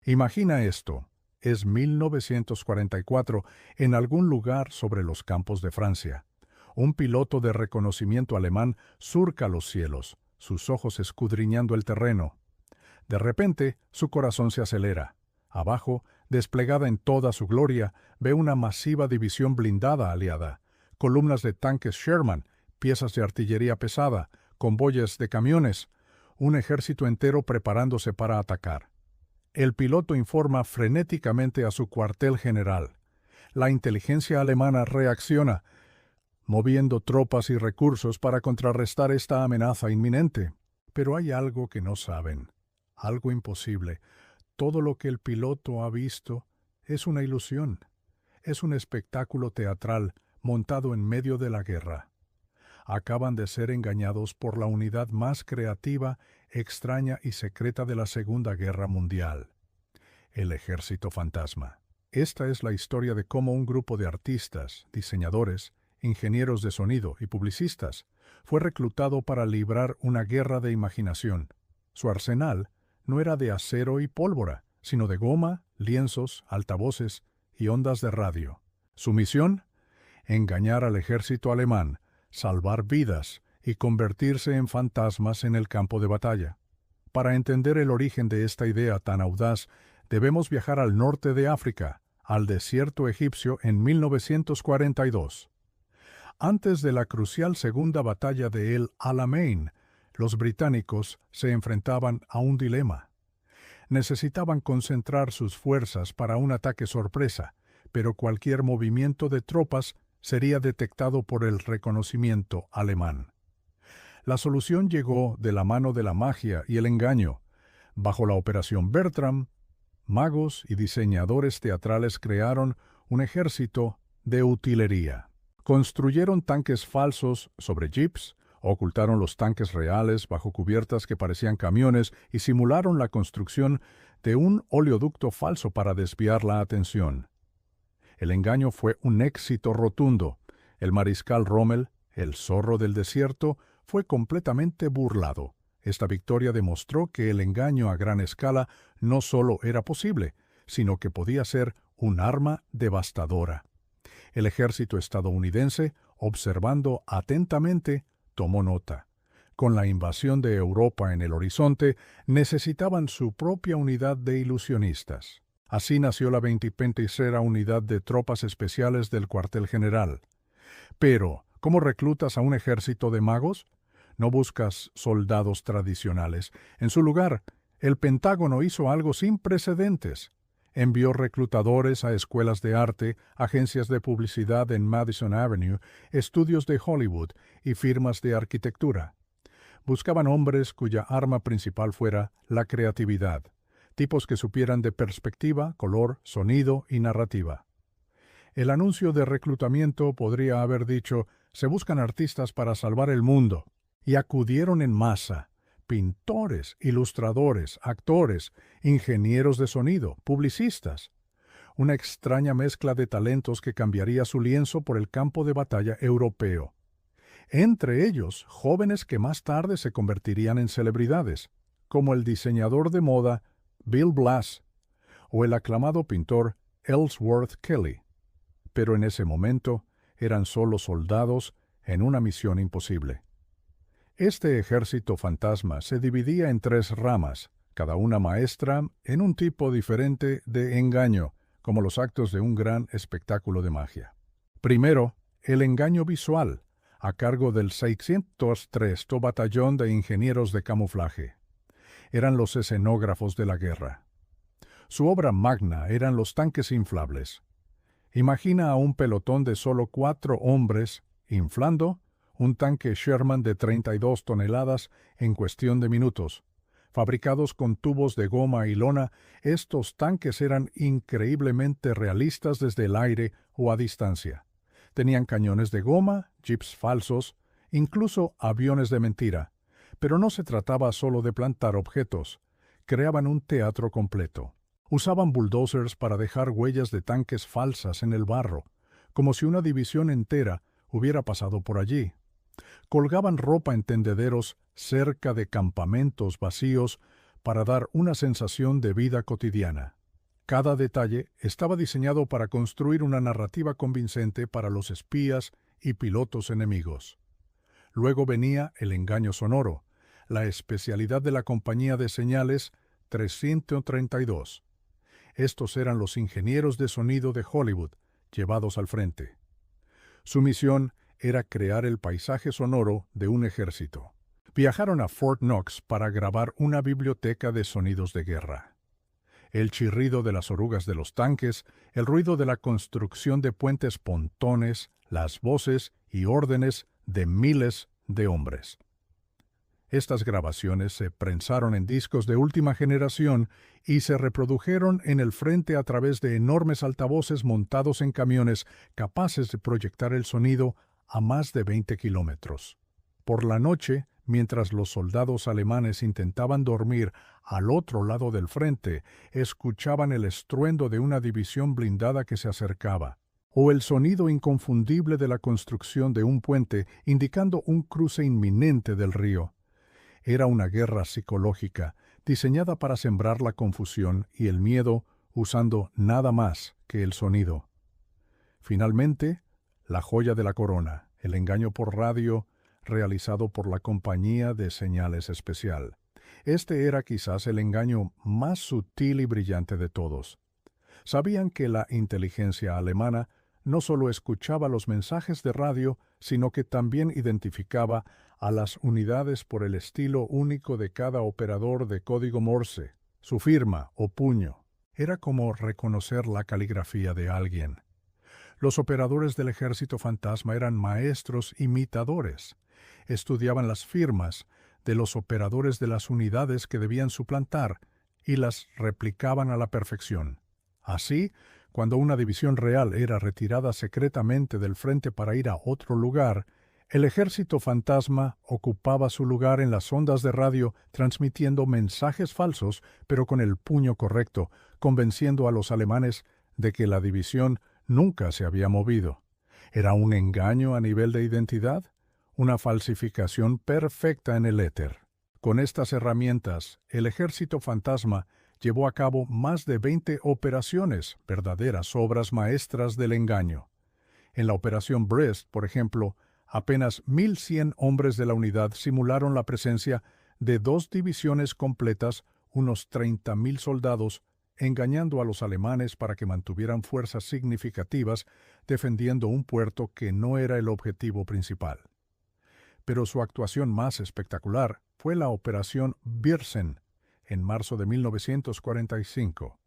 Imagina esto. Es 1944, en algún lugar sobre los campos de Francia. Un piloto de reconocimiento alemán surca los cielos, sus ojos escudriñando el terreno. De repente, su corazón se acelera. Abajo, desplegada en toda su gloria, ve una masiva división blindada aliada, columnas de tanques Sherman, piezas de artillería pesada, convoyes de camiones, un ejército entero preparándose para atacar. El piloto informa frenéticamente a su cuartel general. La inteligencia alemana reacciona, moviendo tropas y recursos para contrarrestar esta amenaza inminente. Pero hay algo que no saben, algo imposible. Todo lo que el piloto ha visto es una ilusión. Es un espectáculo teatral montado en medio de la guerra. Acaban de ser engañados por la unidad más creativa, extraña y secreta de la Segunda Guerra Mundial: el Ejército Fantasma. Esta es la historia de cómo un grupo de artistas, diseñadores, ingenieros de sonido y publicistas fue reclutado para librar una guerra de imaginación. Su arsenal no era de acero y pólvora, sino de goma, lienzos, altavoces y ondas de radio. Su misión: engañar al ejército alemán, salvar vidas y convertirse en fantasmas en el campo de batalla. Para entender el origen de esta idea tan audaz, debemos viajar al norte de África, al desierto egipcio en 1942. Antes de la crucial segunda batalla de El Alamein, los británicos se enfrentaban a un dilema. Necesitaban concentrar sus fuerzas para un ataque sorpresa, pero cualquier movimiento de tropas sería detectado por el reconocimiento alemán. La solución llegó de la mano de la magia y el engaño. Bajo la Operación Bertram, magos y diseñadores teatrales crearon un ejército de utilería. Construyeron tanques falsos sobre jeeps, ocultaron los tanques reales bajo cubiertas que parecían camiones y simularon la construcción de un oleoducto falso para desviar la atención. El engaño fue un éxito rotundo. El mariscal Rommel, el zorro del desierto, fue completamente burlado. Esta victoria demostró que el engaño a gran escala no solo era posible, sino que podía ser un arma devastadora. El ejército estadounidense, observando atentamente, tomó nota. Con la invasión de Europa en el horizonte, necesitaban su propia unidad de ilusionistas. Así nació la 23ª Unidad de Tropas Especiales del Cuartel General. Pero, ¿cómo reclutas a un ejército de magos? No buscas soldados tradicionales. En su lugar, el Pentágono hizo algo sin precedentes. Envió reclutadores a escuelas de arte, agencias de publicidad en Madison Avenue, estudios de Hollywood y firmas de arquitectura. Buscaban hombres cuya arma principal fuera la creatividad, tipos que supieran de perspectiva, color, sonido y narrativa. El anuncio de reclutamiento podría haber dicho: se buscan artistas para salvar el mundo, y acudieron en masa. Pintores, ilustradores, actores, ingenieros de sonido, publicistas. Una extraña mezcla de talentos que cambiaría su lienzo por el campo de batalla europeo. Entre ellos, jóvenes que más tarde se convertirían en celebridades, como el diseñador de moda Bill Blass o el aclamado pintor Ellsworth Kelly. Pero en ese momento eran solo soldados en una misión imposible. Este ejército fantasma se dividía en 3 ramas, cada una maestra en un tipo diferente de engaño, como los actos de un gran espectáculo de magia. Primero, el engaño visual, a cargo del 603 Batallón de Ingenieros de Camuflaje. Eran los escenógrafos de la guerra. Su obra magna eran los tanques inflables. Imagina a un pelotón de solo 4 hombres inflando un tanque Sherman de 32 toneladas en cuestión de minutos. Fabricados con tubos de goma y lona, estos tanques eran increíblemente realistas desde el aire o a distancia. Tenían cañones de goma, jeeps falsos, incluso aviones de mentira. Pero no se trataba solo de plantar objetos. Creaban un teatro completo. Usaban bulldozers para dejar huellas de tanques falsas en el barro, como si una división entera hubiera pasado por allí. Colgaban ropa en tendederos cerca de campamentos vacíos para dar una sensación de vida cotidiana. Cada detalle estaba diseñado para construir una narrativa convincente para los espías y pilotos enemigos. Luego venía el engaño sonoro, la especialidad de la compañía de señales 332. Estos eran los ingenieros de sonido de Hollywood, llevados al frente. Su misión era crear el paisaje sonoro de un ejército. Viajaron a Fort Knox para grabar una biblioteca de sonidos de guerra. El chirrido de las orugas de los tanques, el ruido de la construcción de puentes pontones, las voces y órdenes de miles de hombres. Estas grabaciones se prensaron en discos de última generación y se reprodujeron en el frente a través de enormes altavoces montados en camiones capaces de proyectar el sonido a más de 20 kilómetros. Por la noche, mientras los soldados alemanes intentaban dormir al otro lado del frente, escuchaban el estruendo de una división blindada que se acercaba, o el sonido inconfundible de la construcción de un puente indicando un cruce inminente del río. Era una guerra psicológica, diseñada para sembrar la confusión y el miedo usando nada más que el sonido. Finalmente, la joya de la corona, el engaño por radio, realizado por la Compañía de Señales Especial. Este era quizás el engaño más sutil y brillante de todos. Sabían que la inteligencia alemana no solo escuchaba los mensajes de radio, sino que también identificaba a las unidades por el estilo único de cada operador de código Morse, su firma o puño. Era como reconocer la caligrafía de alguien. Los operadores del ejército fantasma eran maestros imitadores. Estudiaban las firmas de los operadores de las unidades que debían suplantar y las replicaban a la perfección. Así, cuando una división real era retirada secretamente del frente para ir a otro lugar, el ejército fantasma ocupaba su lugar en las ondas de radio transmitiendo mensajes falsos, pero con el puño correcto, convenciendo a los alemanes de que la división nunca se había movido. ¿Era un engaño a nivel de identidad? Una falsificación perfecta en el éter. Con estas herramientas, el ejército fantasma llevó a cabo más de 20 operaciones, verdaderas obras maestras del engaño. En la operación Brest, por ejemplo, apenas 1.100 hombres de la unidad simularon la presencia de 2 divisiones completas, unos 30.000 soldados, engañando a los alemanes para que mantuvieran fuerzas significativas defendiendo un puerto que no era el objetivo principal. Pero su actuación más espectacular fue la Operación Viersen, en marzo de 1945.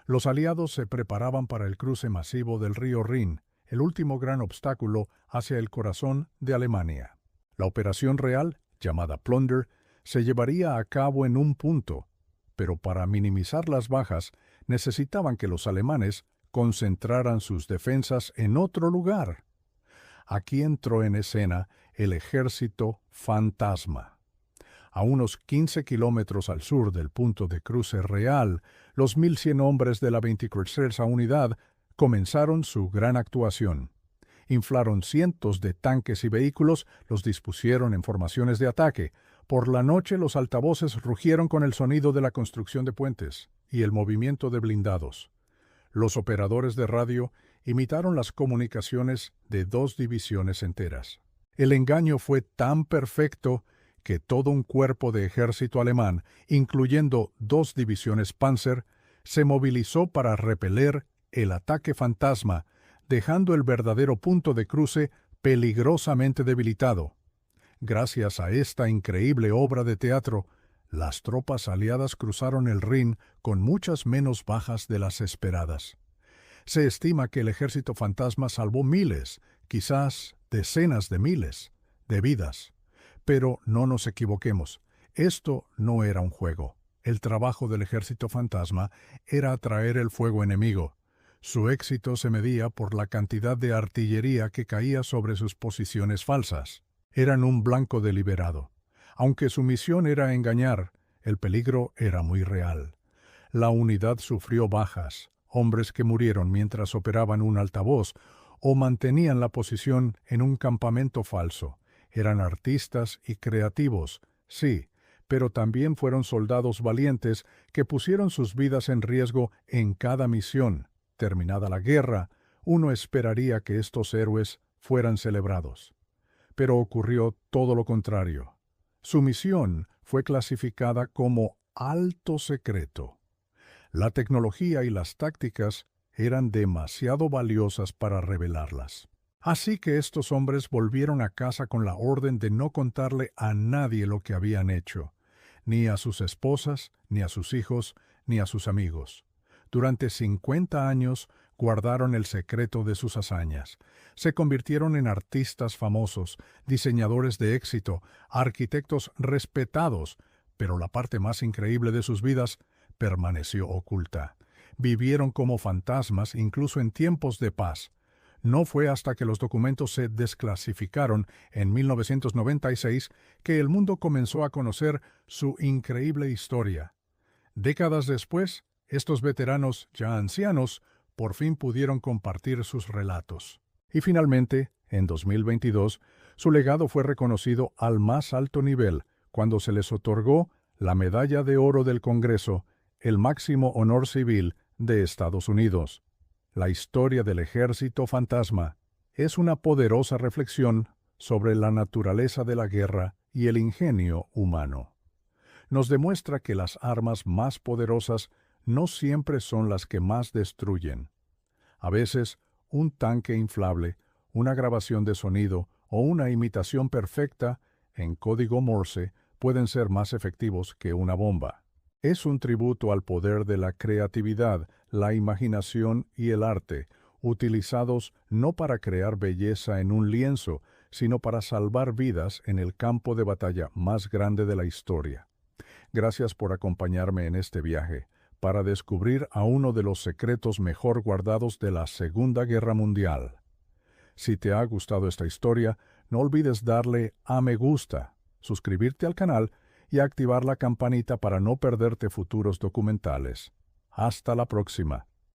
Los aliados se preparaban para el cruce masivo del río Rin, el último gran obstáculo hacia el corazón de Alemania. La operación real, llamada Plunder, se llevaría a cabo en un punto, pero para minimizar las bajas necesitaban que los alemanes concentraran sus defensas en otro lugar. Aquí entró en escena el ejército fantasma. A unos 15 kilómetros al sur del punto de cruce real, los 1.100 hombres de la 23ª unidad comenzaron su gran actuación. Inflaron cientos de tanques y vehículos, los dispusieron en formaciones de ataque. Por la noche los altavoces rugieron con el sonido de la construcción de puentes y el movimiento de blindados. Los operadores de radio imitaron las comunicaciones de 2 divisiones enteras. El engaño fue tan perfecto que todo un cuerpo de ejército alemán, incluyendo 2 divisiones Panzer, se movilizó para repeler el ataque fantasma, dejando el verdadero punto de cruce peligrosamente debilitado. Gracias a esta increíble obra de teatro, las tropas aliadas cruzaron el Rin con muchas menos bajas de las esperadas. Se estima que el ejército fantasma salvó miles, quizás decenas de miles, de vidas. Pero no nos equivoquemos, esto no era un juego. El trabajo del ejército fantasma era atraer el fuego enemigo. Su éxito se medía por la cantidad de artillería que caía sobre sus posiciones falsas. Eran un blanco deliberado. Aunque su misión era engañar, el peligro era muy real. La unidad sufrió bajas, hombres que murieron mientras operaban un altavoz o mantenían la posición en un campamento falso. Eran artistas y creativos, sí, pero también fueron soldados valientes que pusieron sus vidas en riesgo en cada misión. Terminada la guerra, uno esperaría que estos héroes fueran celebrados. Pero ocurrió todo lo contrario. Su misión fue clasificada como alto secreto. La tecnología y las tácticas eran demasiado valiosas para revelarlas. Así que estos hombres volvieron a casa con la orden de no contarle a nadie lo que habían hecho, ni a sus esposas, ni a sus hijos, ni a sus amigos. Durante 50 años guardaron el secreto de sus hazañas. Se convirtieron en artistas famosos, diseñadores de éxito, arquitectos respetados, pero la parte más increíble de sus vidas permaneció oculta. Vivieron como fantasmas incluso en tiempos de paz. No fue hasta que los documentos se desclasificaron en 1996 que el mundo comenzó a conocer su increíble historia. Décadas después, estos veteranos, ya ancianos, por fin pudieron compartir sus relatos. Y finalmente, en 2022, su legado fue reconocido al más alto nivel cuando se les otorgó la Medalla de Oro del Congreso, el máximo honor civil de Estados Unidos. La historia del Ejército Fantasma es una poderosa reflexión sobre la naturaleza de la guerra y el ingenio humano. Nos demuestra que las armas más poderosas no siempre son las que más destruyen. A veces, un tanque inflable, una grabación de sonido o una imitación perfecta en código Morse pueden ser más efectivos que una bomba. Es un tributo al poder de la creatividad, la imaginación y el arte, utilizados no para crear belleza en un lienzo, sino para salvar vidas en el campo de batalla más grande de la historia. Gracias por acompañarme en este viaje, para descubrir a uno de los secretos mejor guardados de la Segunda Guerra Mundial. Si te ha gustado esta historia, no olvides darle a me gusta, suscribirte al canal y activar la campanita para no perderte futuros documentales. Hasta la próxima.